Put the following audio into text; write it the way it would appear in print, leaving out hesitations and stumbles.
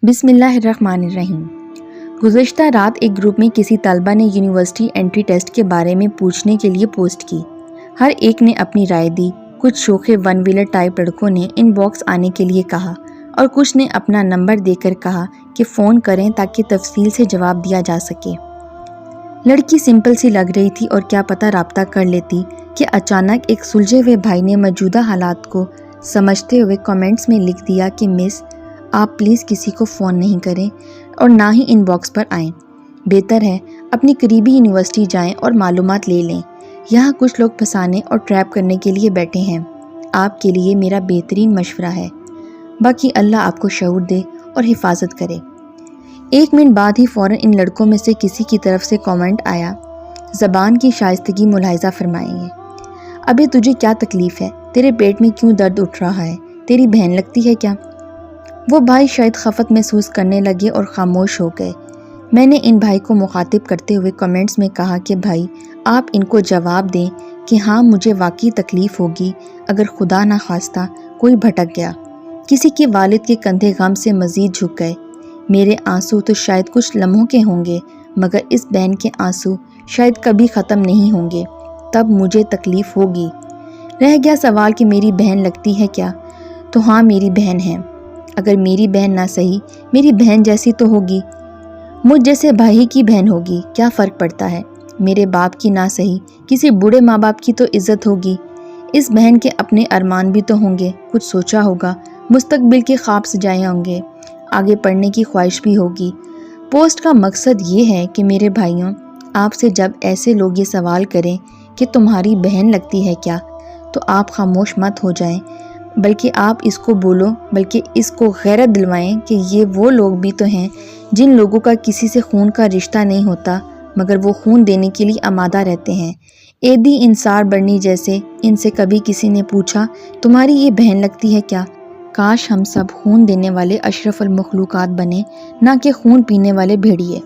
بسم اللہ الرحمن الرحیم۔ گزشتہ رات ایک گروپ میں کسی طالبہ نے یونیورسٹی انٹری ٹیسٹ کے بارے میں پوچھنے کے لیے پوسٹ کی۔ ہر ایک نے اپنی رائے دی۔ کچھ شوخے ون ویلر ٹائپ لڑکوں نے ان باکس آنے کے لیے کہا اور کچھ نے اپنا نمبر دے کر کہا کہ فون کریں تاکہ تفصیل سے جواب دیا جا سکے۔ لڑکی سمپل سی لگ رہی تھی اور کیا پتہ رابطہ کر لیتی کہ اچانک ایک سلجھے ہوئے بھائی نے موجودہ حالات کو سمجھتے ہوئے کمنٹس میں لکھ دیا کہ مس، آپ پلیز کسی کو فون نہیں کریں اور نہ ہی ان باکس پر آئیں۔ بہتر ہے اپنی قریبی یونیورسٹی جائیں اور معلومات لے لیں۔ یہاں کچھ لوگ پھنسانے اور ٹریپ کرنے کے لیے بیٹھے ہیں۔ آپ کے لیے میرا بہترین مشورہ ہے، باقی اللہ آپ کو شعور دے اور حفاظت کرے۔ 1 منٹ بعد ہی فوراً ان لڑکوں میں سے کسی کی طرف سے کامنٹ آیا، زبان کی شائستگی ملاحظہ فرمائیں گے۔ ابے تجھے کیا تکلیف ہے؟ تیرے پیٹ میں کیوں درد اٹھ رہا ہے؟ تیری بہن لگتی ہے کیا؟ وہ بھائی شاید خفت محسوس کرنے لگے اور خاموش ہو گئے۔ میں نے ان بھائی کو مخاطب کرتے ہوئے کمنٹس میں کہا کہ بھائی آپ ان کو جواب دیں کہ ہاں مجھے واقعی تکلیف ہوگی اگر خدا نہ خواستہ کوئی بھٹک گیا۔ کسی کے والد کے کندھے غم سے مزید جھک گئے۔ میرے آنسو تو شاید کچھ لمحوں کے ہوں گے، مگر اس بہن کے آنسو شاید کبھی ختم نہیں ہوں گے، تب مجھے تکلیف ہوگی۔ رہ گیا سوال کہ میری بہن لگتی ہے کیا؟ تو ہاں میری بہن ہے۔ اگر میری بہن نہ صحیح میری بہن جیسی تو ہوگی، مجھ جیسے بھائی کی بہن ہوگی، کیا فرق پڑتا ہے؟ میرے باپ کی نہ صحیح کسی بوڑھے ماں باپ کی تو عزت ہوگی۔ اس بہن کے اپنے ارمان بھی تو ہوں گے، کچھ سوچا ہوگا، مستقبل کے خواب سجائے ہوں گے، آگے پڑھنے کی خواہش بھی ہوگی۔ پوسٹ کا مقصد یہ ہے کہ میرے بھائیوں، آپ سے جب ایسے لوگ یہ سوال کریں کہ تمہاری بہن لگتی ہے کیا، تو آپ خاموش مت ہو جائیں، بلکہ آپ اس کو بولو، بلکہ اس کو غیرت دلوائیں کہ یہ وہ لوگ بھی تو ہیں جن لوگوں کا کسی سے خون کا رشتہ نہیں ہوتا مگر وہ خون دینے کے لیے آمادہ رہتے ہیں۔ ایدی انصار برنی جیسے، ان سے کبھی کسی نے پوچھا تمہاری یہ بہن لگتی ہے کیا؟ کاش ہم سب خون دینے والے اشرف المخلوقات بنے، نہ کہ خون پینے والے بھیڑیے۔